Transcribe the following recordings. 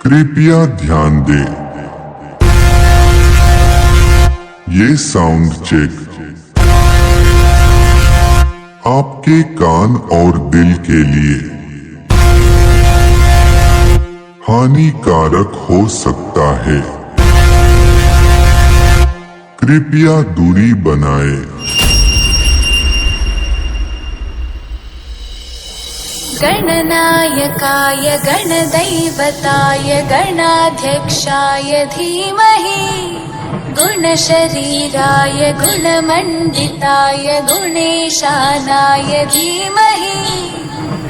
कृपया ध्यान दें, ये साउंड चेक आपके कान और दिल के लिए हानिकारक हो सकता है। कृपया दूरी बनाएं। गणनायकाय गणदैवताय गणाध्यक्षाय धीमहि गुणशरीराय गुणमण्डिताय गुणेशानाय धीमहि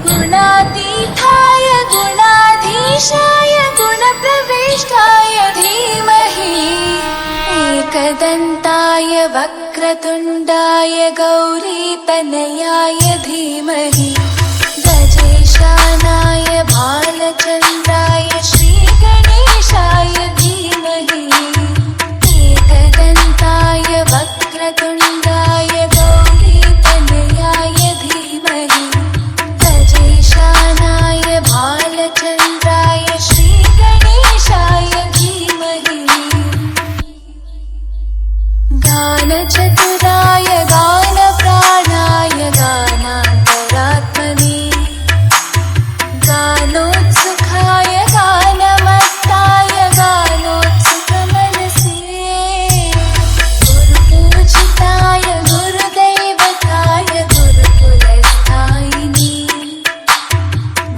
गुणातीताय गुणाधीशाय गुणप्रविष्टाय धीमहि एकदन्ताय वक्रतुण्डाय गौरीतनयाय धीमहि गजेशानाय भालचन्द्राय श्रीगणेशाय धीमहि एकदन्ताय वक्रतुण्डाय गौरीतनयाय धीमहि गजेशानाय भालचन्द्राय श्रीगणेशाय धीमहि गानचतुराय गानप्राणाय गानान्तरात्मने गानोत्सुकाय गानमत्ताय गानोत्सुकमनसे गुरुपूजिताय गुरुदैवताय गुरुकुलस्थायिने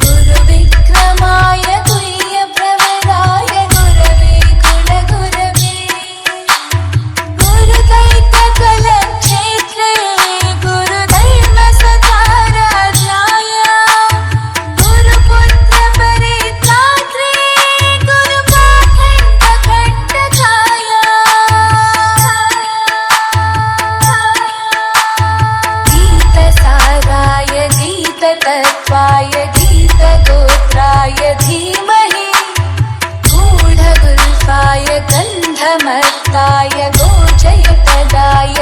गुरुविक्रमाय गुह्यप्रवराय गुरवे कुलगुरवे गुरुदैत्यकलक्षेत्रे गुरुधर्मसदाराध्याय गुरुपुत्रपरित्रात्रे गुरुपाखण्डखण्डकाय गीतसाराय गीततत्त्वाय गीतगोत्राय धीमहि गूढगुल्फाय गन्धमत्ताय गोचयपदाय